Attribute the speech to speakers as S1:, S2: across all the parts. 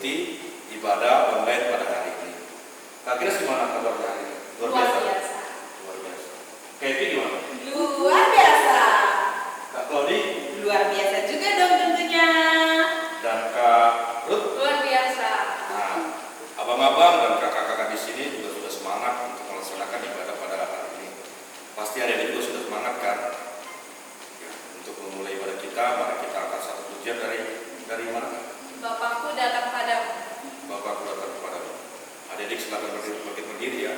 S1: mengikuti ibadah online pada hari ini. Kak Grace gimana kabarnya hari ini?
S2: Luar biasa.
S1: Luar biasa. Kevin gimana?
S2: Luar biasa.
S1: Kak Claudi?
S2: Luar biasa juga dong tentunya.
S1: Dan Kak Ruth?
S2: Luar biasa.
S1: Nah, abang-abang dan kakak-kakak di sini juga sudah semangat untuk melaksanakan ibadah pada hari ini. Pasti adik-adik juga sudah semangat kan? Ya, untuk memulai ibadah kita, mari kita angkat satu pujian dari mana?
S2: Bapakku datang padamu.
S1: Bapakku datang kepadamu. Adik-adik silakan berdiri ya.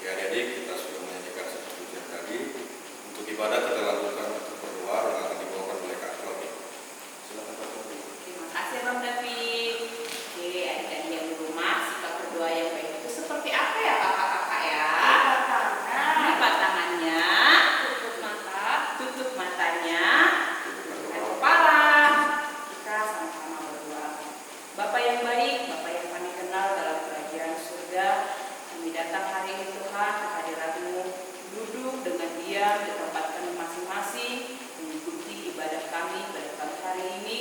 S1: Ya adik-adik, kita sudah menyanyikan satu pujian tadi. Untuk ibadah kita lakukan untuk berdoa yang akan dibawakan oleh Kak Claudi. Silakan Kak Claudi.
S2: Terima kasih Bang David. Oke, adik-adik yang di rumah, sikap berdoa yang baik itu seperti apa ya kakak-kakak ya? Lipat tangannya, tutup matanya, tundukkan kepala. Kita sama-sama berdoa. Bapa yang baik, Bapa yang kami kenal dalam kerajaan surga, kami datang hari ini Tuhan ke hadirat-Mu, duduk dengan diam di tempat kami masing-masing, mengikuti ibadah kami pada pagi hari ini,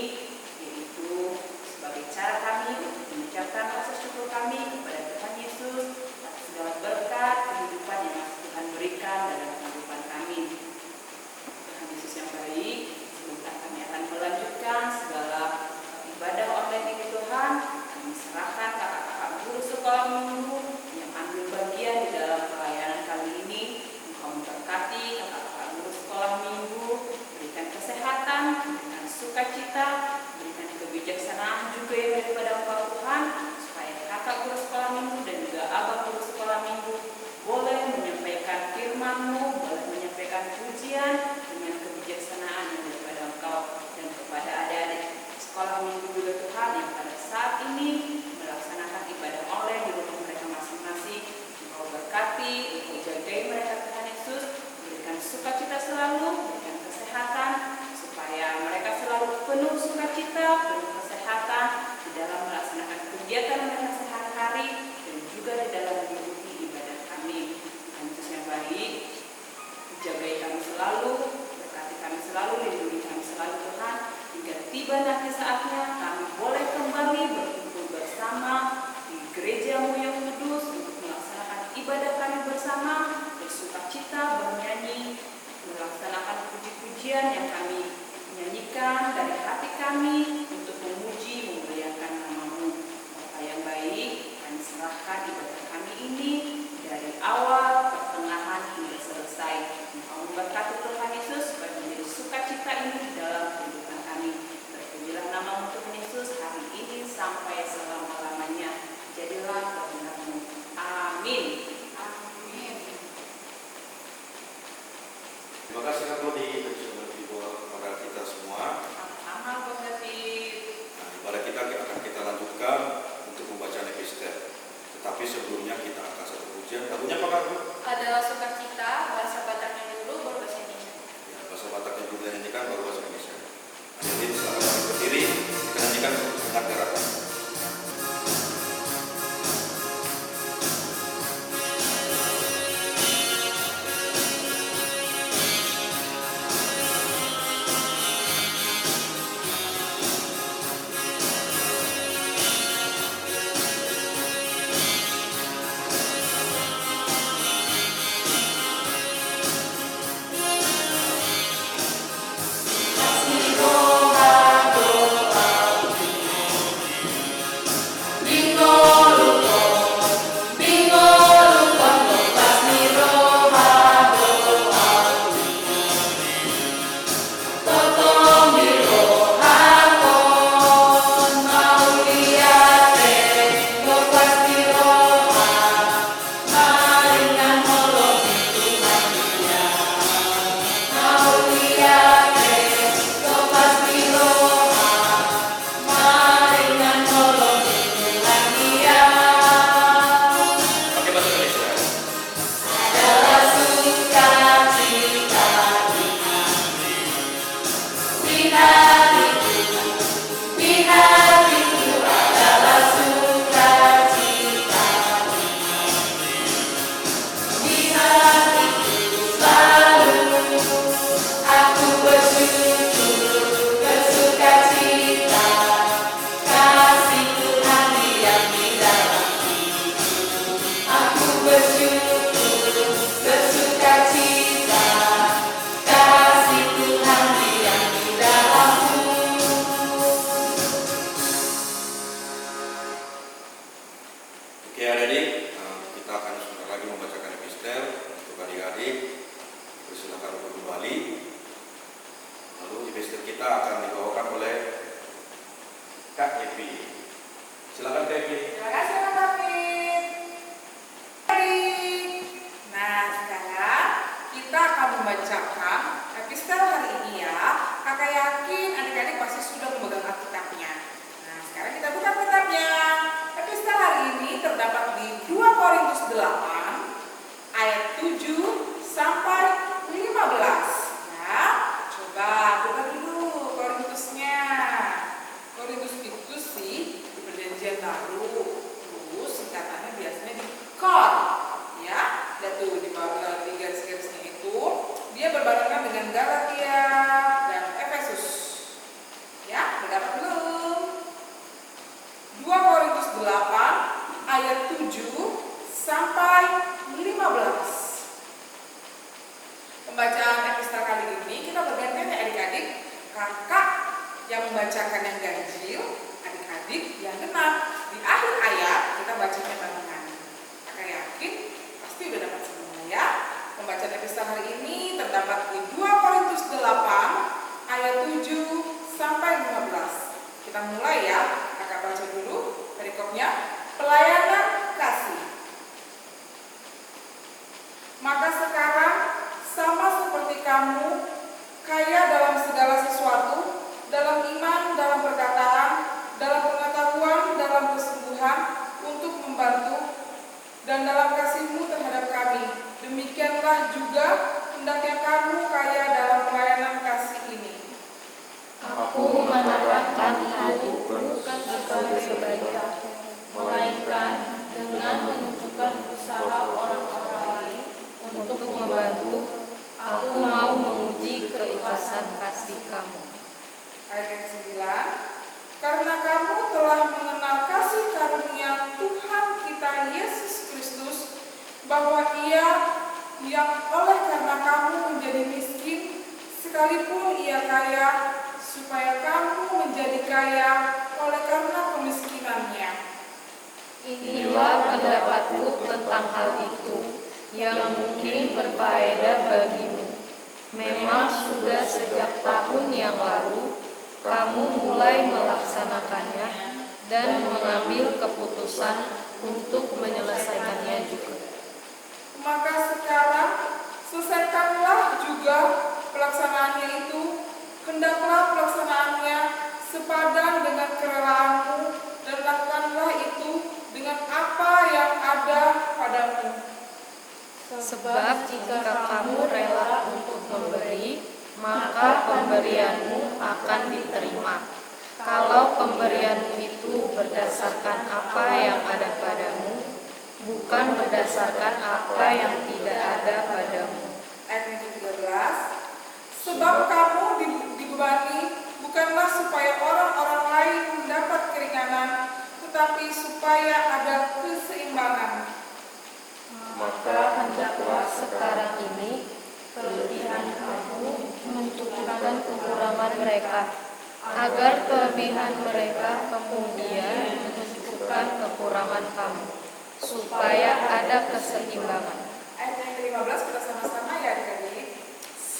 S2: yaitu sebagai cara kami untuk mengucapkan rasa syukur kami kepada Tuhan Yesus atas segala berkat kehidupan yang masih Tuhan berikan dalam kehidupan kami. Tuhan Yesus yang baik, sebentar kami akan melanjutkan segala ibadah online ini Tuhan. Kami serahkan kakak-kakak guru sekolah minggu yang ambil bagian di dalam pelayanan kali ini. Engkau memberkati kakak-kakak guru sekolah minggu, berikan kesehatan, berikan sukacita, kebijaksanaan juga yang daripada Engkau Tuhan, supaya kakak guru sekolah minggu dan juga abang guru sekolah minggu boleh menyampaikan firman-Mu, boleh menyampaikan pujian dengan kebijaksanaan yang daripada Engkau, dan kepada adik-adik sekolah minggu juga Tuhan yang pada saat ini melaksanakan ibadah online di rumah mereka masing-masing. Engkau berkati, Engkau jagai mereka Tuhan Yesus, berikan sukacita selalu, berikan kesehatan, supaya mereka selalu penuh sukacita, penuh kesehatan di dalam melaksanakan kegiatan mereka sehari-hari dan juga di dalam mengikuti ibadah kami. Tuhan Yesus yang baik, jagai kami selalu, berkati kami selalu, lindungi kami selalu Tuhan, hingga tiba nanti saatnya kami boleh kembali berkumpul bersama di gereja-Mu yang kudus untuk melaksanakan ibadah kami bersama, bersukacita, bernyanyi, melaksanakan puji-pujian yang kami nyanyikan dari hati kami untuk memuji, memuliakan nama-Mu. Bapa yang baik, kami serahkan ibadah kami ini dari awal, pertengahan hingga selesai. Engkau memberkati Tuhan Yesus supaya menjadi sukacita ini di dalam kehidupan kami. Terpujilah nama-Mu Tuhan Yesus hari ini sampai selama-lamanya. Jadilah kehendak-Mu. Amin. Amin.
S1: Terima kasih Kak Bodi dan sudah berdialog kepada kita semua.
S2: Sama-sama Bang David.
S1: Nah, ibadah kita akan kita lanjutkan untuk membaca epistel. Tetapi sebelumnya kita akan satu pujian. Lagunya apa Kak?
S3: Adalah sukacita, bahasa Bataknya dulu, baru bahasa Indonesia.
S1: Ya, bahasa Batak yang dulu dinyanyikan baru bahasa Indonesia. Jadi silakan berdiri, kita nyanyikan sebentar gerakan. Pakai bahasa Indonesia. Oke adik-adik, kita akan sebentar lagi membacakan epistel untuk adik-adik. Silakan untuk kembali. Lalu epistel kita akan dibawakan oleh Kak Evi. Silakan Kak Evi.
S4: Terima kasih Kak David. Nah, sekarang kita akan membacakan epistel hari ini ya. Kakak yakin adik-adik pasti sudah memegang Alkitabnya. Nah, sekarang kita buka Alkitabnya. Epistel hari ini terdapat di 2 Korintus 8 ayat 7 sampai 15. Ya, coba buka dulu Korintusnya. Korintus itu sih di Perjanjian Baru. Terus singkatannya biasanya di KOR. Ya, dan tuh di bawah di garis-garisnya itu dia berbarengan dengan Galatia dan Efesus. Ya, udah dapat belum? 2 Korintus 8 ayat 7 sampai 15. Pembacaan epistel kali ini kita bergantian ya adik-adik. Kakak yang membacakan yang ganjil, adik-adik yang genap. Di akhir ayat kita bacanya barengan. Kakak yakin pasti udah dapat semua ya. Pembacaan epistel hari ini terdapat di 2 Korintus 8 ayat 7 sampai 15. Kita mulai ya. Kakak baca dulu perikopnya. Pelayanan kasih. Maka sekarang sama seperti kamu, kaya dalam segala sesuatu, dalam iman, dalam perkataan, dalam pengetahuan, dalam kesembuhan, untuk membantu, dan dalam kasihmu terhadap kami. Demikianlah juga hendaknya kamu kaya dalam pelayanan kasih ini.
S3: Aku menerapkan hal itu bukan sebagai melainkan dengan menunjukkan usaha orang-orang lain untuk membantu. Aku mau menguji keikhlasan kasih kamu.
S4: Ayat yang 9. Karena kamu telah mengenal kasih karunia Tuhan kita Yesus Kristus, bahwa Ia yang oleh karena kamu menjadi miskin, sekalipun Ia kaya, supaya kamu menjadi kaya oleh karena kemiskinannya.
S3: Inilah pendapatku tentang hal itu yang mungkin berfaedah bagimu. Memang sudah sejak tahun yang lalu kamu mulai melaksanakannya dan mengambil keputusan untuk menyelesaikannya juga.
S4: Maka sekarang selesaikanlah juga pelaksanaannya itu. Hendaklah pelaksanaannya sepadan dengan kerelaanmu, dan lakukanlah itu dengan apa yang ada padamu.
S3: Sebab jika kamu rela untuk memberi, maka pemberianmu akan diterima. Kalau pemberianmu itu berdasarkan apa yang ada padamu, bukan berdasarkan apa yang tidak ada padamu.
S4: Ayat yang ke-13. Sebab kamu dibebani bukanlah supaya orang-orang lain mendapat keringanan, tetapi supaya ada keseimbangan.
S3: Maka hendaklah sekarang ini kelebihan kamu mencukupkan kekurangan mereka, agar kelebihan mereka kemudian mencukupkan kekurangan kamu, supaya ada keseimbangan.
S4: Ayat yang ke-15 kita sama-sama ya adik-adik.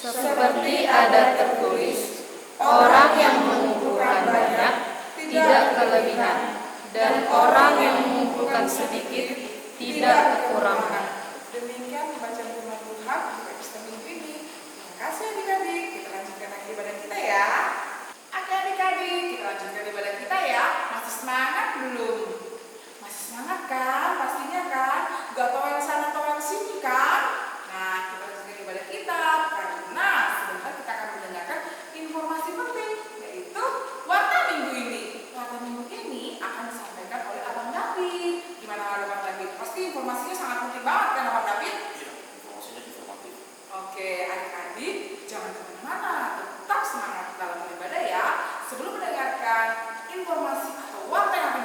S3: Seperti ada tertulis, orang yang mengumpulkan banyak tidak kelebihan, dan orang yang mengumpulkan sedikit tidak kekurangan.
S4: Demikian pembacaan firman Tuhan untuk episode minggu ini. Terima kasih adik-adik. Kita lanjutkan lagi ibadah kita ya. Oke adik-adik, kita lanjutkan ibadah kita ya. Masih semangat belum? Masih semangat kan? Pastinya kan? Gak tahu yang sana atau yang sini kan? Nah, kita lanjutkan ibadah kita karena sebentar kita akan mendengarkan informasi penting, yaitu warta minggu ini. Warta minggu ini akan disampaikan oleh Abang David. Gimana Abang David? Pasti informasinya sangat penting banget kan Abang David?
S1: Iya, informasinya informatif.
S4: Oke, adik-adik jangan kemana-mana, tetap semangat dalam beribadah ya. Sebelum mendengarkan informasi atau warta yang akan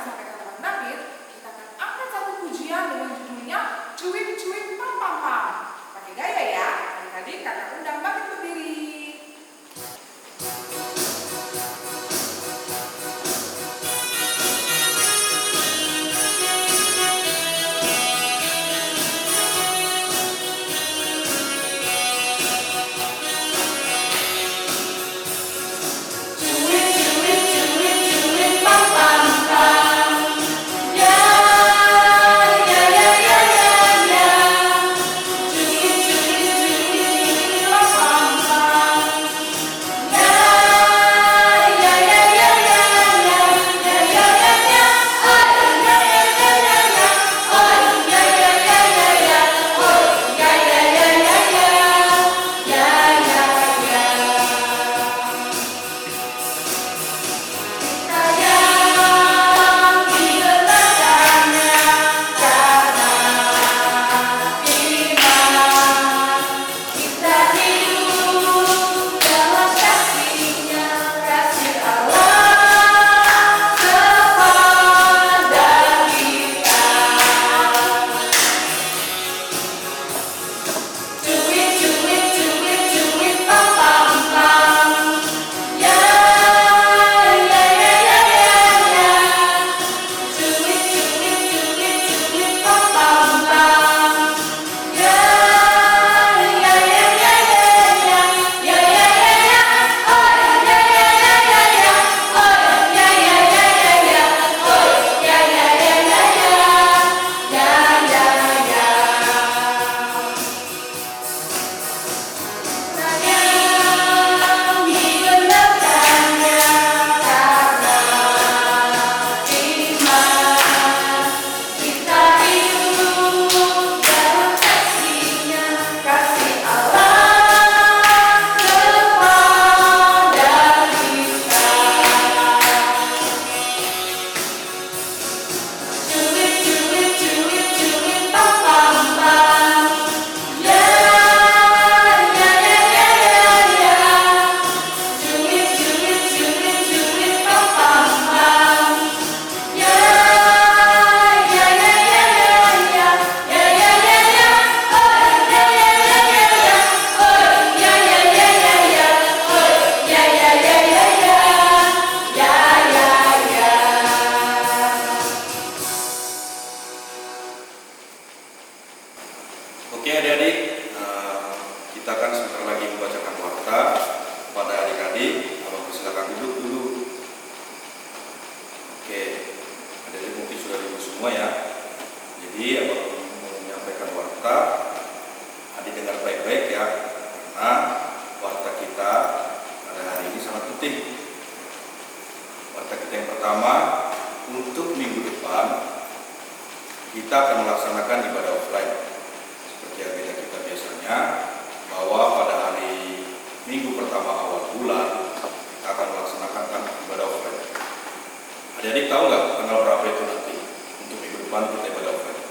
S1: Adik-adik mungkin sudah ribut semua ya. Jadi abang mau menyampaikan warta, adik dengar baik-baik ya, karena warta kita pada hari ini sangat penting. Warta kita yang pertama, untuk minggu depan kita akan melaksanakan ibadah offline seperti agenda kita biasanya, bahwa pada hari minggu pertama awal bulan kita akan melaksanakan ibadah offline. Adik-adik tahu nggak tanggal berapa itu nanti untuk minggu depan kita ibadah offline?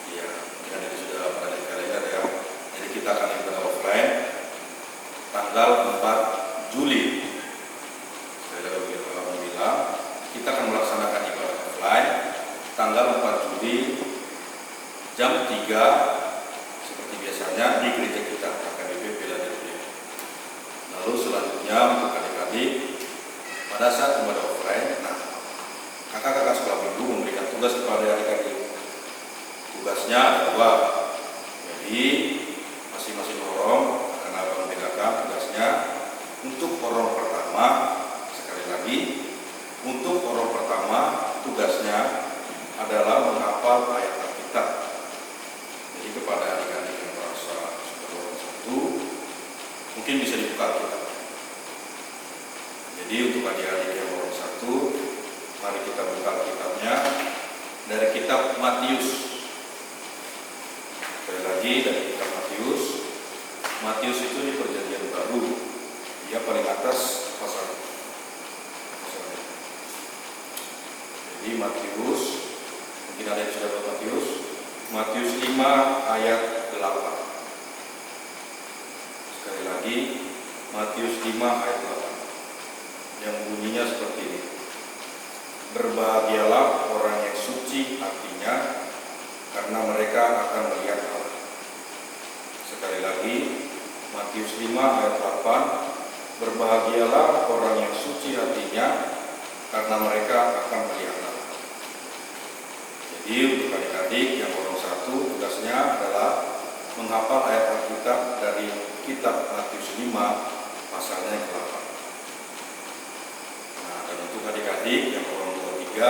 S1: Iya, mungkin adik sudah pada di kalender ya. Jadi kita akan ibadah offline tanggal 4 Juli. Saya bilang kita akan melaksanakan ibadah offline tanggal 4 Juli jam 3 seperti biasanya di gereja kita AKBP Philadelphia. Lalu selanjutnya untuk adik-adik pada saat ibadah offline, nah kakak-kakak sekolah minggu memberikan tugas kepada adik-adik. Tugasnya ada 2. Jadi masing-masing lorong akan abang bedakan tugasnya. Untuk lorong pertama, sekali lagi, untuk lorong pertama tugasnya adalah menghafal ayat Alkitab. Jadi kepada adik-adik yang merasa sudah lorong 1, mungkin bisa dibuka Alkitab. Jadi untuk adik-adik yang lorong 1, mari kita buka Alkitabnya dari kitab Matius. Sekali lagi dari kitab Matius. Matius itu di Perjanjian Baru, dia paling atas pasal. Jadi Matius, mungkin ada yang sudah baca Matius 5 ayat 8. Sekali lagi Matius 5 ayat 8 yang bunyinya seperti ini. Berbahagialah orang yang suci hatinya, karena mereka akan melihat Allah. Sekali lagi Matius 5 ayat 8. Berbahagialah orang yang suci hatinya, karena mereka akan melihat Allah. Jadi untuk adik-adik yang lorong 1, tugasnya adalah menghafal ayat Alkitab dari kitab Matius 5 pasalnya yang ke-8. Nah, dan untuk adik-adik yang lorong 2, 3,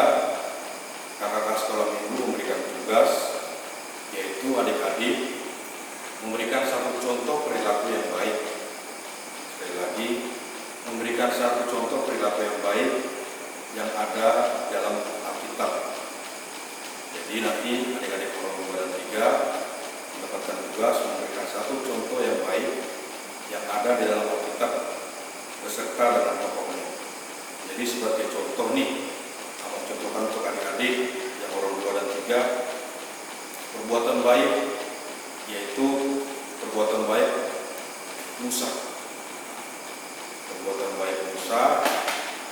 S1: kakak-kakak sekolah minggu memberikan tugas, yaitu adik-adik memberikan satu contoh perilaku yang baik. Sekali lagi, memberikan satu contoh perilaku yang baik yang ada dalam Alkitab. Jadi nanti adik-adik lorong 2 dan 3 mendapatkan tugas memberikan satu contoh yang baik yang ada di dalam Alkitab beserta dengan tokohnya. Jadi sebagai contoh nih, abang contohkan untuk adik-adik yang lorong 2 dan 3, perbuatan baik, yaitu perbuatan baik Musa. Perbuatan baik Musa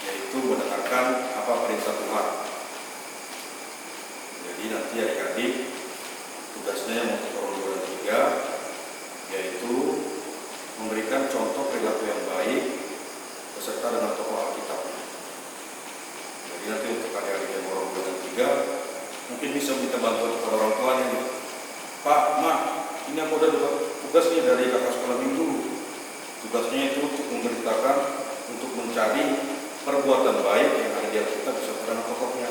S1: yaitu mendengarkan apa perintah Tuhan. Jadi nanti adik-adik tugasnya yang untuk lorong 2 dan 3 yaitu memberikan contoh perilaku yang baik beserta dengan tokoh Alkitab. Jadi nanti untuk adik-adik yang lorong 2 dan 3 mungkin bisa minta bantuan kepada orang tuanya nih. Pak, Mak, ini aku udah tugas nih dari kakak sekolah minggu. Tugasnya itu untuk memberitakan, untuk mencari perbuatan baik yang ada di Alkitab beserta dengan tokohnya.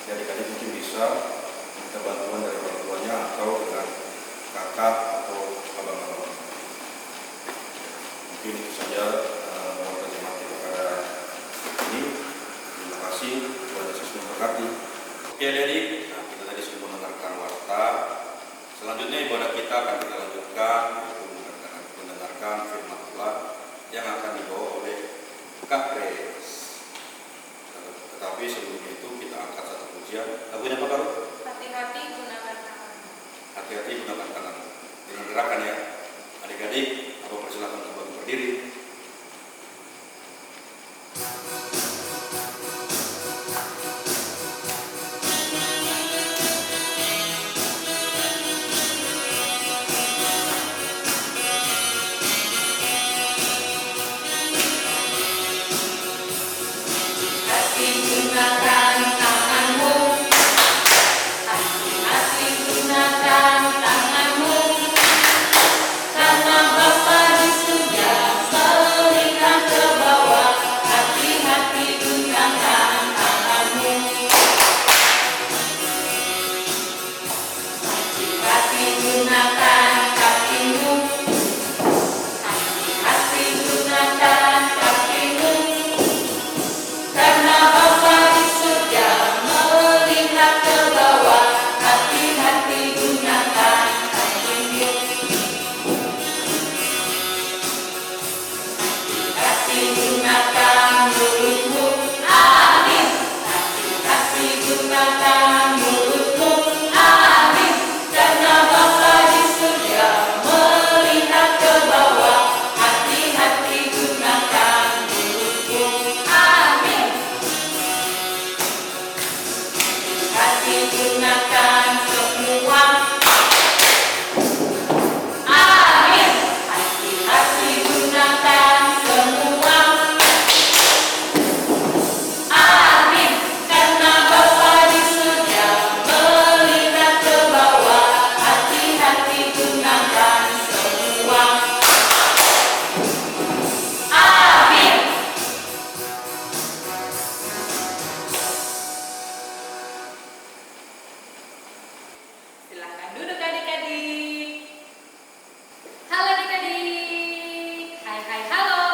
S1: Jadi adik mungkin bisa minta bantuan dari orang tuanya atau dengan kakak atau abang-abang. Mungkin itu saja mohon terima kasih kepada ini. Terima kasih, Tuhan Yesus memberkati. Oke adik-adik, nah, kita tadi sudah mendengarkan warta. Selanjutnya ibadah kita akan kita lanjutkan, yaitu mendengarkan firman Tuhan yang akan dibawa oleh Kak Grace. Tetapi sebelum itu kita angkat satu pujian. Lagunya apa Kak?
S3: Hati-hati gunakan tangan.
S1: Hati-hati gunakan tangan. Dengan gerakan ya. Adik-adik, aku persilakan untuk berdiri.
S2: Karena Bapa di surga Silahkan duduk adik-adik.
S3: Halo adik-adik. Hai hai halo.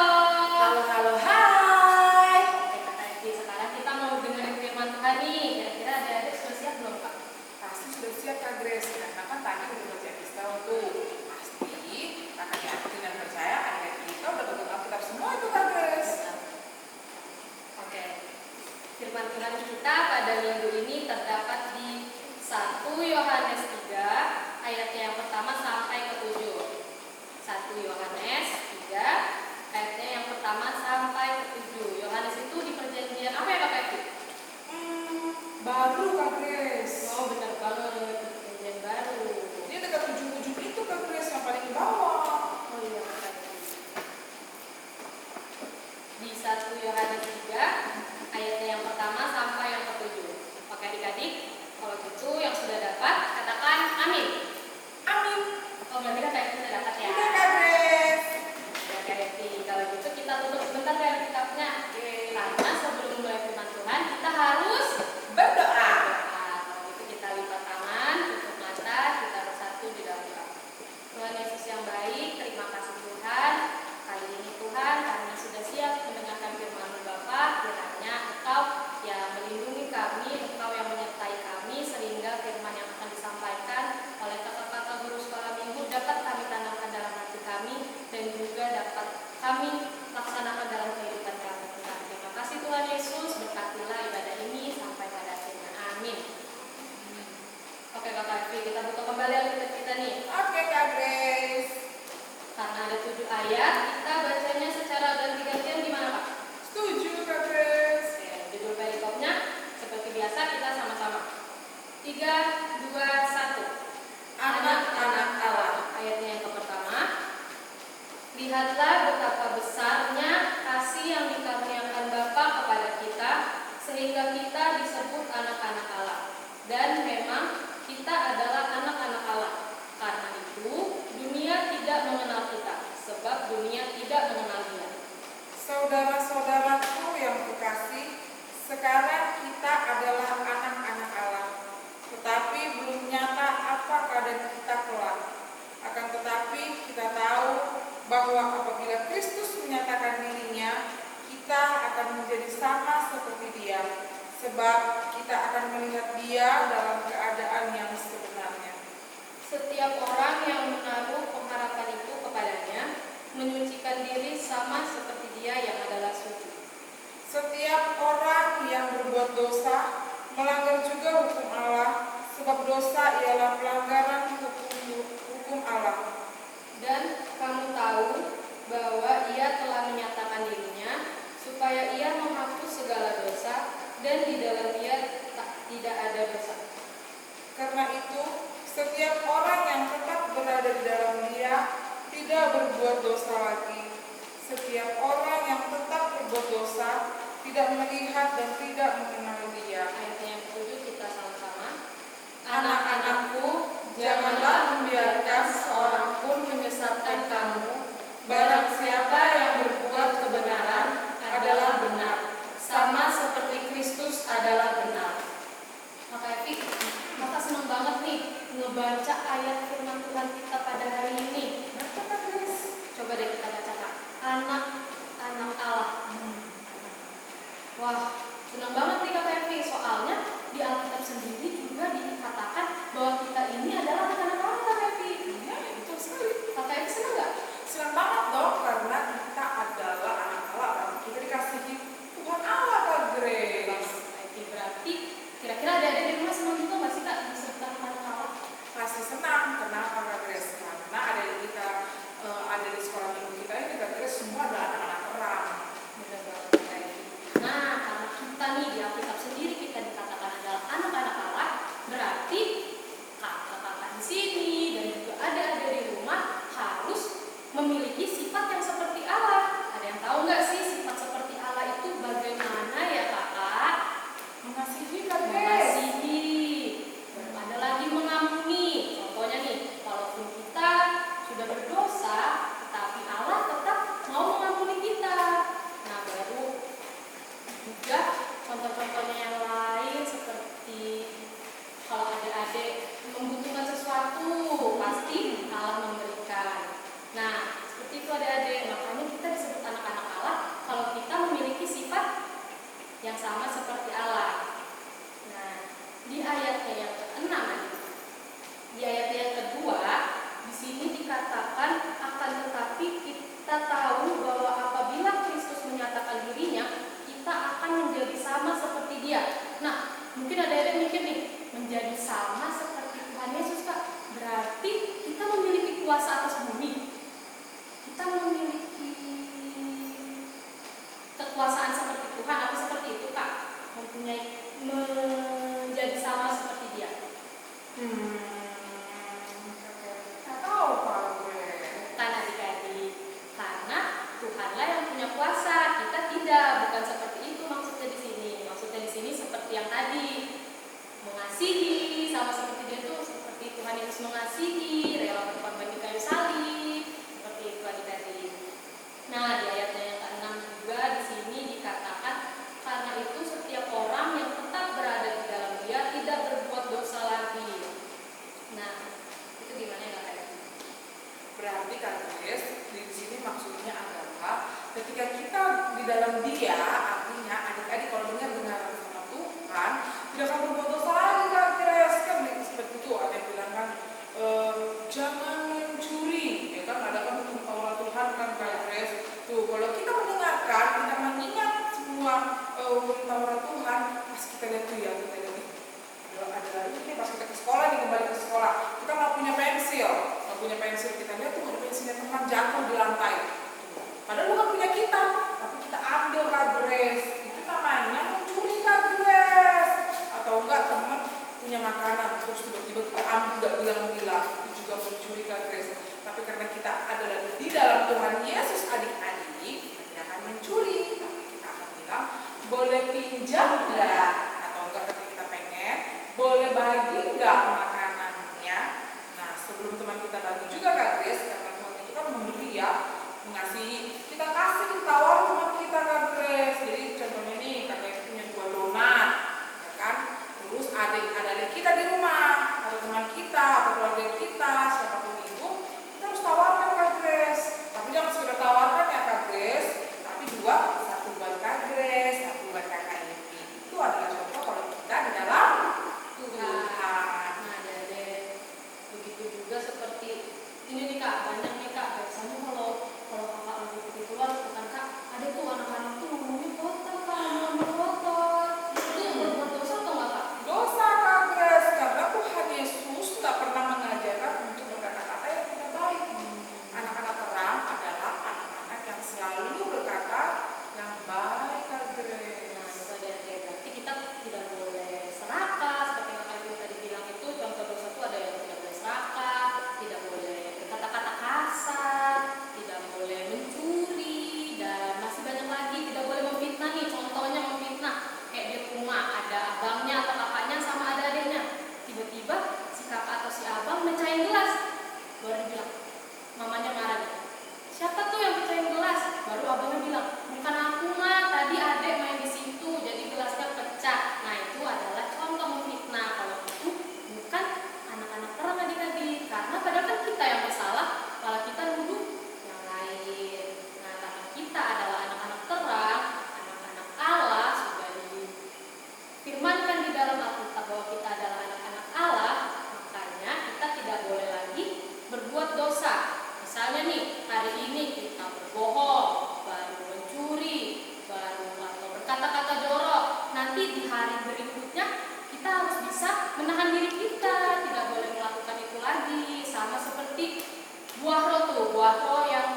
S4: Halo, halo, hai.
S3: Oke Kak Evi, sekarang kita mau dengerin firman Tuhan nih. Kira-kira adik-adik sudah siap belum Kak?
S4: Pasti sudah siap Kak Grace, karena kan tadi udah baca epistel tuh. Pasti kakak yakin dan percaya adik-adik kita udah pegang Alkitab semua itu Kak Grace.
S3: Oke. Firman Tuhan kita pada minggu ini terdapat di 1 Yohanes 3 ayatnya yang pertama sampai ke-7. 1 Yohanes 3 ayatnya yang pertama sampai ke-7. Yohanes itu di perjanjian apa ya Kak Evi?
S4: Baru Kak Grace.
S3: Oh benar banget, perjanjian baru.
S4: Ini dekat ujung-ujung itu Kak Grace yang paling di bawah.
S3: Oh iya Kak Evi. Di 1 Yohanes 3 ayatnya yang pertama sampai yang ke-7. Oke adik-adik, kalau gitu yang sudah dapat katakan amin.
S4: Amin.
S3: Oh berarti kan kayak sudah dapat ya.
S4: Udah Kak Grace.
S3: Ya Kak Evi, kalau gitu kita tutup sebentar ya kitabnya.
S4: Oke.
S3: Karena sebelum mulai firman Tuhan kita harus
S4: Berdoa.
S3: berdoa. Kalau gitu kita lipat tangan, tutup mata, kita bersatu di dalam doa. Tuhan Yesus yang baik, terima kasih Tuhan. Kali ini Tuhan kami sudah siap mendengarkan firman-Mu Bapa. Kiranya Engkau yang melindungi kami, Engkau yang menyertai kami sehingga firman yang akan disampaikan oleh kakak-kakak guru sekolah minggu dapat kami tanamkan dalam hati kami dan juga dapat kami laksanakan dalam kehidupan kami. Tuhan, terima kasih Tuhan Yesus, berkatilah ibadah ini sampai pada akhirnya. Amin. Oke Kakak Evi, kita buka kembali Alkitab kita nih.
S4: Oke Kak Grace.
S3: Karena ada 7 ayat, kita bacanya secara ganti-gantian gimana Pak?
S4: Setuju Kak Grace.
S3: Oke, judul perikopnya seperti biasa kita sama-sama. 3, 2, 1.
S4: Anak-anak Allah.
S3: Ayatnya yang pertama. Lihatlah betapa besarnya kasih yang dikaruniakan Bapa kepada kita sehingga kita disebut anak-anak Allah. Dan memang kita adalah anak-anak Allah. Karena itu dunia tidak mengenal kita sebab dunia tidak mengenal Dia.
S4: Saudara-saudaraku yang kekasih, sekarang kita adalah anak-anak Allah. Tetapi belum nyata apa keadaan kita kelak. Akan tetapi kita tahu bahwa apabila Kristus menyatakan dirinya, kita akan menjadi sama seperti Dia, sebab kita akan melihat Dia dalam keadaan yang sebenarnya.
S3: Setiap orang yang menaruh pengharapan itu kepadanya menyucikan diri sama seperti Dia yang adalah suci.
S4: Setiap orang yang berbuat dosa melanggar juga hukum Allah, sebab dosa ialah pelanggaran hukum Allah.
S3: Dan kamu tahu bahwa Ia telah menyatakan dirinya supaya Ia menghapus segala dosa dan di dalam Dia tidak ada dosa.
S4: Karena itu, setiap orang yang tetap berada di dalam Dia tidak berbuat dosa lagi. Setiap orang yang tetap berbuat dosa tidak melihat dan tidak mengenal Dia.
S3: Ayatnya yang ke-7 kita sama-sama.
S4: Anak-anakku, janganlah membiarkan seorang pun menyesatkan kamu. Barang siapa yang berbuat kebenaran adalah benar, sama seperti Kristus adalah benar.
S3: Maka Evi, maka senang banget nih ngebaca ayat firman Tuhan kita pada hari ini. Coba deh kita baca Kak. Anak-anak Allah. Wah, senang banget nih Kak Evi. Soalnya di Alkitab sendiri juga dikatakan bahwa kita ini adalah anak-anak Allah. adik-adik. Makanya kita disebut anak-anak Allah kalau kita memiliki sifat yang sama seperti Allah. Nah, di ayatnya yang ke-6 di ayat yang kedua, di sini dikatakan akan tetapi kita tahu bahwa apabila Kristus menyatakan dirinya, kita akan menjadi sama seperti Dia. Nah, mungkin ada yang mikir nih, menjadi sama seperti Tuhan Yesus, Kak. Berarti kita memiliki kuasa atas bumi. Kita memiliki kekuasaan seperti Tuhan, apa seperti itu, Kak? Mempunyai menjadi sama seperti Dia.
S4: Nggak tahu Pak gue.
S3: Bukan adik-adik, karena Tuhanlah yang punya kuasa, kita tidak. Bukan seperti itu maksudnya di sini. Maksudnya di sini seperti yang tadi, mengasihi, sama seperti Dia tuh seperti Tuhan Yesus mengasihi, rela berkorban di kayu salib, seperti itu adik-adik. Nah, di ayatnya yang ke-6 juga di sini dikatakan karena itu setiap orang yang tetap berada di dalam Dia tidak berbuat dosa lagi. Nah, itu gimana ya Kak?
S4: Berarti Kak Grace, di sini maksudnya adalah ketika kita di dalam Dia, artinya adik-adik kalau dengar sama Tuhan, tidak akan berbuat dosa lagi Kak Grace. Kan seperti itu ada yang bilang kan, jangan mencuri, ya kan ada kan hukum Taurat Tuhan kan Kak Grace. Tuh kalau kita mendengarkan, kita mengingat semua hukum Taurat Tuhan, pas kita lihat tuh ya, kita lihat ada ini pas kita ke sekolah nih, kembali ke sekolah, kita nggak punya pensil, kita lihat tuh ada pensilnya teman jatuh di lantai. Padahal bukan punya kita, tapi kita ambil Kak Grace. Itu namanya mencuri Kak Grace. Atau enggak teman punya makanan terus tiba-tiba kita ambil nggak bilang-bilang, itu juga mencuri Kak Grace. Tapi karena kita adalah di dalam Tuhan Yesus adik-adik, kita tidak akan mencuri, tapi kita akan bilang boleh pinjam nggak, atau enggak ketika kita pengen boleh bagi nggak makanannya. Nah sebelum teman kita bagi juga Kak Grace, karena Tuhan itu kan memberi ya, mengasihi, kita kasih, kita tawar teman kita Kak Grace. Jadi contohnya nih Kak Grace punya 2 donat, ya kan? Terus ada adik kita di rumah, atau teman kita, atau keluarga kita, siapapun itu, kita harus tawarkan Kak Grace. Tapi jangan sekedar tawarkan ya Kak Grace, tapi 2, 1 buat Kak Grace, 1 buat kakak ini. Itu adalah contoh kalau kita di dalam Tuhan.
S3: Nah, jadi begitu juga seperti ini nih Kak, banyak nih Kak. Biasanya kalau kakak lagi pergi keluar, bukan Kak, ada tuh anak-anak tuh ngomongin kotor Kak, ngomongin kotor. Itu berbuat dosa atau nggak Kak?
S4: Dosa Kak Grace, karena Tuhan Yesus tak pernah mengajarkan untuk berkata-kata yang tidak baik. Anak-anak terang adalah anak-anak yang selalu berkata yang baik Kak Grace.
S3: Nah, itu ada berarti kita tidak boleh serakah, seperti yang Kak Ibu tadi bilang itu contoh dosa itu ada yang tidak boleh serakah, tidak boleh berkata-kata kasar, tidak boleh mencuri, dan masih banyak lagi, tidak boleh memfitnah nih. Contohnya memfitnah kayak di rumah ada abangnya atau kakaknya sama ada adiknya, tiba-tiba si kakak atau si abang mecahin gelas, baru bilang mamanya marah gitu. Siapa tuh yang pecahin gelas? Baru abangnya bilang, bukan aku mah, tadi adek main di situ, jadi gelasnya pecah. Nah itu adalah contoh memfitnah. Kalau itu bukan anak-anak terang adik-adik, karena padahal kan kita yang bersalah, kalau kita nuduh yang lain. Nah karena kita adalah anak-anak terang, anak-anak Allah, sudah difirmankan di dalam Alkitab bahwa kita adalah anak-anak Allah, makanya kita tidak boleh lagi berbuat dosa. Misalnya nih, hari ini kita berbohong, baru mencuri, baru atau berkata-kata jorok. Nanti di hari berikutnya kita harus bisa menahan diri kita, tidak boleh melakukan itu lagi. Sama seperti buah roh tuh, buah roh yang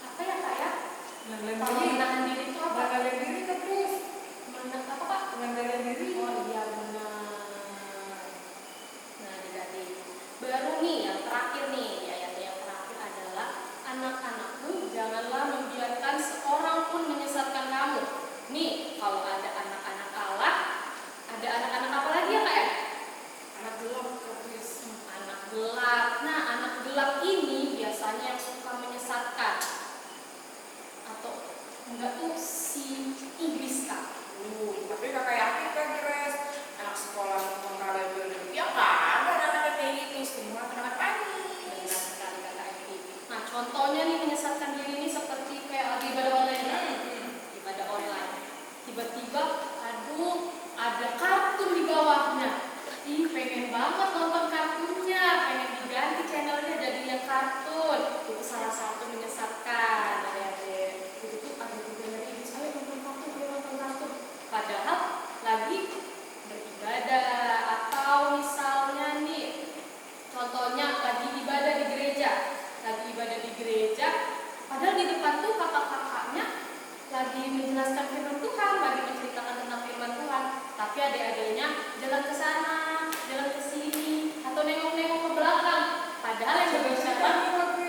S3: apa ya Kak ya? Kalau menahan diri itu apa?
S4: Mengendalikan diri Kak Grace.
S3: Apa Kak?
S4: Mengendalikan diri.
S3: Oh iya benar. Nah jadi baru nih yang terakhir nih, di ayat yang terakhir adalah anak-anakku janganlah membiarkan seorang pun menyesatkan kamu. Nih kalau ada anak-anak Allah, ada anak-anak apa lagi ya Kak ya?
S4: Anak gelap Kak Grace.
S3: Anak gelap. Nah anak gelap ini biasanya yang suka menyesatkan, atau enggak tuh si iblis Kak.
S4: Tapi kakak yakin Kak Grace, anak sekolah mengkala berdiri, ya kan? Anak-anak kayak gitu, semua anak-anak panik.
S3: Benar sekali Kak Eki. Nah contohnya nih menyesatkan diri ini lagi menjelaskan firman Tuhan, lagi menceritakan tentang firman Tuhan, tapi adik-adiknya jalan ke sana, jalan ke sini, atau nengok-nengok ke belakang. Padahal yang berbicara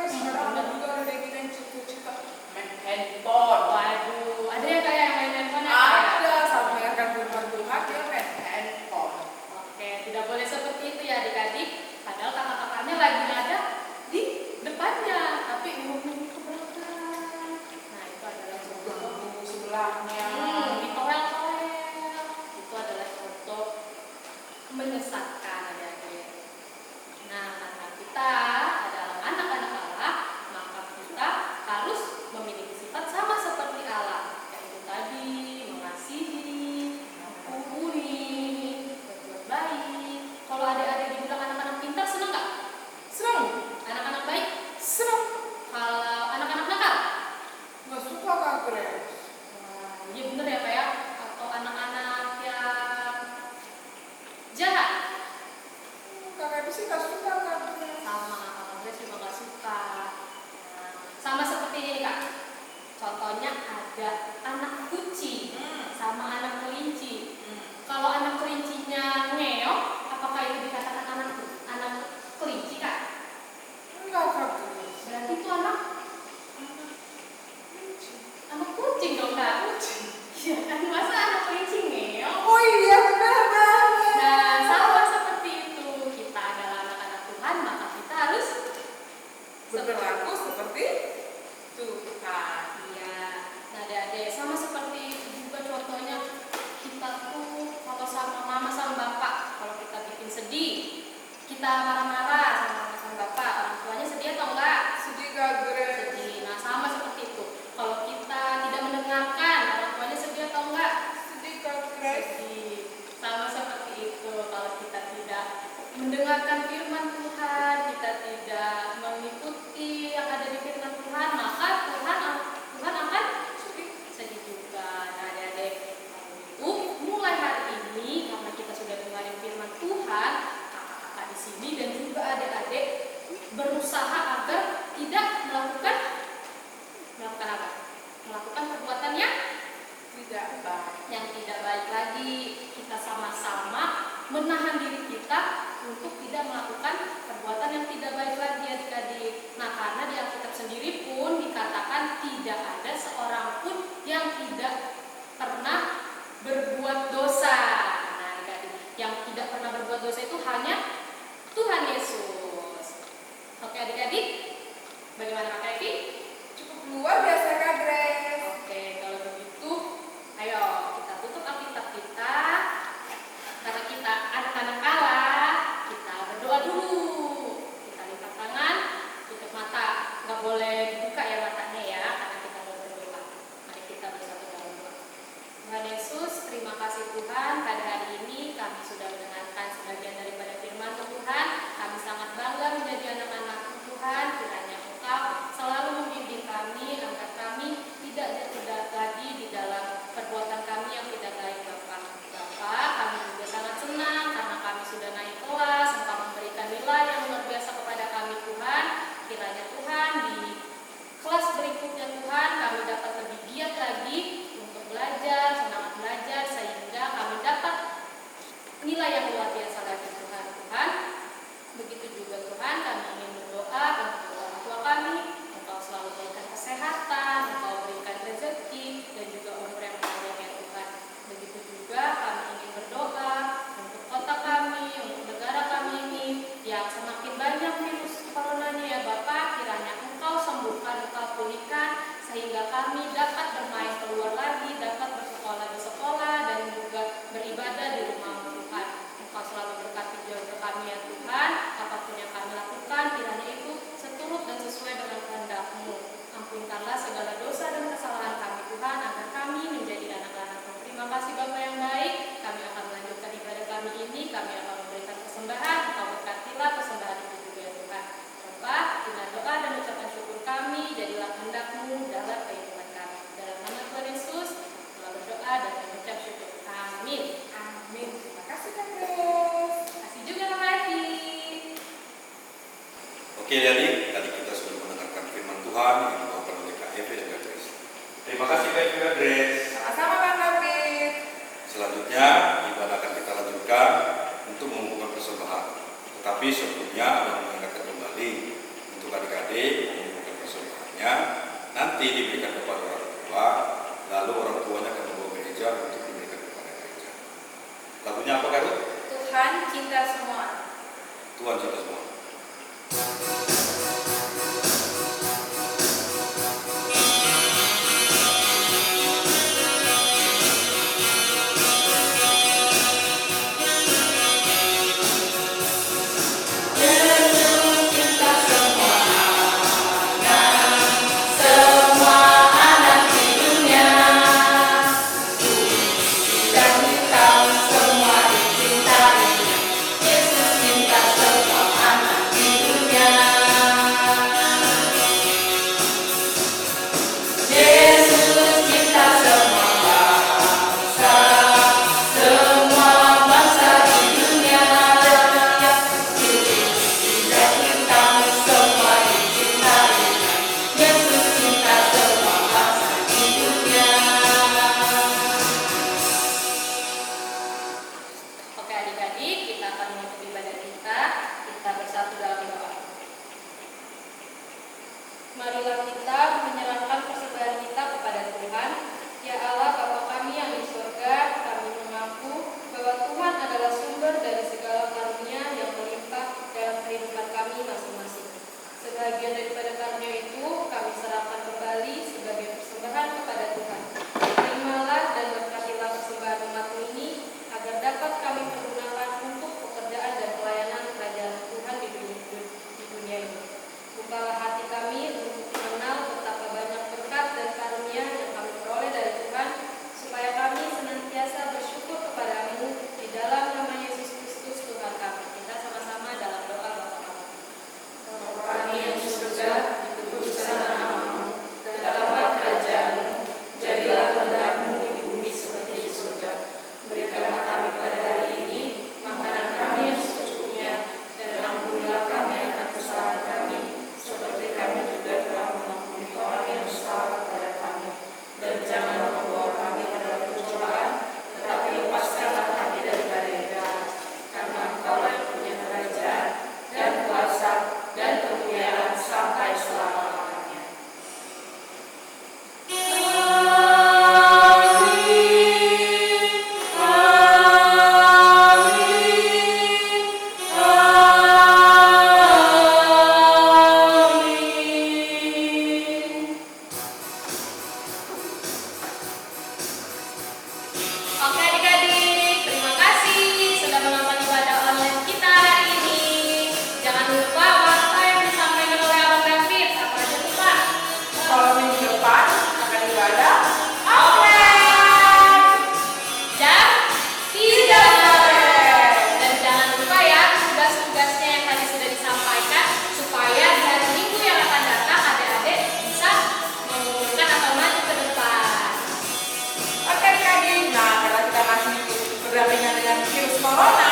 S4: sekarang ada juga ada yang kita cita-cita main handphone.
S3: waduh, ada yang kayak yang main handphone ya?
S4: Ada sama yang kan firman Tuhan dia main handphone.
S3: Oke, tidak boleh seperti itu ya adik-adik. Padahal kakak-kakaknya lagi ada di depannya, tapi nengok-nengok ke belakang. Nah, itu adalah contoh
S4: Ganggu sebelahnya.
S3: ditoel-toel. Itu adalah contoh menyesatkan adik-adik. Nah, karena kita adalah anak-anak Allah, maka kita harus memiliki sifat sama seperti Allah, yaitu tadi mengasihi, mengampuni, berbuat baik. Kalau adik-adik dibilang anak-anak pintar, senang nggak?
S4: Senang,
S3: Anak-anak baik?
S4: senang.
S3: Kalau anak-anak nakal?
S4: Nggak suka Kak Grace.
S3: Wah, iya bener ya Pak ya? Atau anak-anak yang jahat?
S4: Kakak itu sih nggak suka Kak Grace.
S3: Sama, Kakak Grace juga nggak suka. Nah, sama seperti ini nih, Kak. Contohnya ada anak kucing sama anak kelinci. Kalau anak kelincinya ngeok, apakah itu dikatakan anak kelinci, Kak?
S4: Enggak Kak Grace.
S3: Berarti itu anak kucing dong, Kak.
S4: Kucing.
S3: Iya kan, masa anak kelinci ngeok?
S4: Oh iya benar banget.
S3: Nah, sama seperti itu. Kita adalah anak-anak Tuhan, maka kita harus
S4: Berlaku seperti Tuhan.
S3: Iya. Nah, adik-adik, sama seperti itu juga contohnya. Kita tuh kalau sama mama sama bapak, kalau kita bikin sedih, kita marah-marah sama mama sama bapak, orang tuanya sedih atau enggak?
S4: Sedih Kak Grace.
S3: Sedih. Nah, sama seperti itu. Kalau kita tidak mendengarkan, orang tuanya sedih atau enggak?
S4: Sedih Kak Grace.
S3: Sedih. Sama seperti itu. Kalau kita tidak mendengarkan firman Tuhan, kita tidak mengikuti yang ada di firman Tuhan, maka Tuhan akan sedih juga. Nah, adik-adik, mulai hari ini karena kita sudah dengarin firman Tuhan, kakak-kakak di sini dan juga adik-adik berusaha agar tidak melakukan apa? Melakukan perbuatan yang
S4: Tidak baik.
S3: tidak baik lagi. Kita sama-sama menahan diri kita untuk tidak melakukan perbuatan yang tidak baik lagi adik-adik. Nah, karena di Alkitab sendiri pun dikatakan tidak ada seorang pun yang tidak pernah berbuat dosa. Nah, adik-adik, yang tidak pernah berbuat dosa itu hanya Tuhan Yesus. Oke adik-adik, bagaimana Kak Evi?
S4: Cukup luar biasa Kak Grace.
S3: Oke, kalau begitu, ayo kita tutup Alkitab kita. Karena kita anak-anak Allah, kita berdoa dulu. Kita lipat tangan, tutup mata. Nggak boleh dibuka ya matanya ya, karena kita mau berdoa. Mari kita bersatu dalam doa. Tuhan Yesus, terima kasih Tuhan. Pada hari ini kami sudah mendengarkan sebagian daripada firman Tuhan. Kami sangat bangga menjadi anak-anak Tuhan. Kiranya Engkau selalu membimbing kami agar kami tidak jatuh lagi di dalam perbuatan kami yang tidak baik, Bapak. Bapak, kami juga sangat senang karena kami sudah naik kelas. Engkau memberikan nilai yang luar biasa kepada kami Tuhan. Kiranya Tuhan di kelas berikutnya Tuhan kami dapat lebih giat lagi untuk belajar, semangat belajar sehingga kami dapat nilai yang luar biasa lagi Tuhan. Begitu juga Tuhan, kami ingin berdoa untuk orang tua kami. Engkau selalu berikan kesehatan, Engkau berikan rezeki dan juga umur yang panjang ya Tuhan. Begitu juga kami ingin berdoa untuk kota kami, untuk negara kami ini yang semakin banyak virus coronanya ya Bapak. Kiranya Engkau sembuhkan, Engkau pulihkan sehingga kami dapat bermain keluar lagi, dapat bersekolah di sekolah dan juga beribadah di rumah Tuhan. Engkau selalu berkati keluarga kami ya Tuhan. Apapun yang kami lakukan, kiranya itu seturut dan sesuai dengan kehendak-Mu. Ampunkanlah segala dosa dan kesalahan kami Tuhan, agar kami menjadi anak-anak-Mu. Terima kasih Bapak yang baik. Kami akan melanjutkan ibadah kami ini. Kami akan memberikan persembahan. Engkau berkatilah persembahan itu juga ya Tuhan. Bapak, dengan doa dan ucapan syukur kami, jadilah kehendak-Mu dalam kehidupan kami. Dalam nama Tuhan Yesus, telah berdoa dan mengucap syukur. Amin.
S4: Amin. Terima kasih Kak Grace.
S3: Kasih juga Kak Evi.
S1: Oke adik, tadi kita sudah mendengarkan firman Tuhan yang dibawakan oleh Kak Evi dan Kak Grace. Terima kasih Kak Evi dan nanti diberikan kepada orang tua, lalu orang tuanya akan membawa gereja untuk diberikan kepada gereja. Lagunya apa, Kak Ruth?
S2: Tuhan cinta semua.
S1: Tuhan cinta semua.
S3: Oke adik-adik, kita akan menutup ibadah kita. Kita bersatu dalam doa. Marilah kita menyerahkan persembahan kita kepada Tuhan. Ya Allah Bapa kami yang di surga, kami mengaku bahwa Tuhan adalah sumber dari segala karunia yang melimpah dalam kehidupan kami masing-masing. Sebagian daripada karunia itu kami serahkan kembali sebagai persembahan kepada Tuhan. Terimalah dan berkatilah persembahan umat-Mu ini agar dapat kami pergunakan untuk pekerjaan dan pelayanan kerajaan Tuhan di dunia ini. Bukalah hati kami untuk mengenal betapa banyak berkat dan karunia yang kami peroleh dari Tuhan, supaya kami senantiasa bersyukur kepada-Mu di dalam nama Yesus Kristus Tuhan kami. Kita sama-sama dalam doa Bapa kami.
S4: Bapa kami yang di surga, dikuduskanlah nama-Mu, datanglah kerajaan-Mu, jadilah kehendak-Mu di bumi seperti di surga. Berikanlah kami pada hari ini makanan kami yang secukupnya, dan ampunilah kami akan kesalahan kami, seperti kami juga telah mengampuni orang yang bersalah kepada kami. Dan janganlah membawa kami ke dalam pencobaan, tetapi lepaskanlah kami daripada yang jahat. Karena Engkaulah yang punya kerajaan dan kuasa dan kemuliaan sampai selama-lamanya.
S3: Oke adik-adik, terima kasih sudah menonton ibadah online kita hari ini. Jangan lupa apa yang disampaikan oleh Abang David. Apa aja nih Pak?
S4: Kalau minggu depan akan ibadah
S3: Offline jam 3 sore. Dan jangan lupa ya tugas-tugasnya yang tadi sudah disampaikan, supaya di hari Minggu yang akan datang adik-adik bisa mengumpulkan atau maju ke depan.
S4: Oke adik-adik, nah karena kita masih berdampingan dengan virus corona,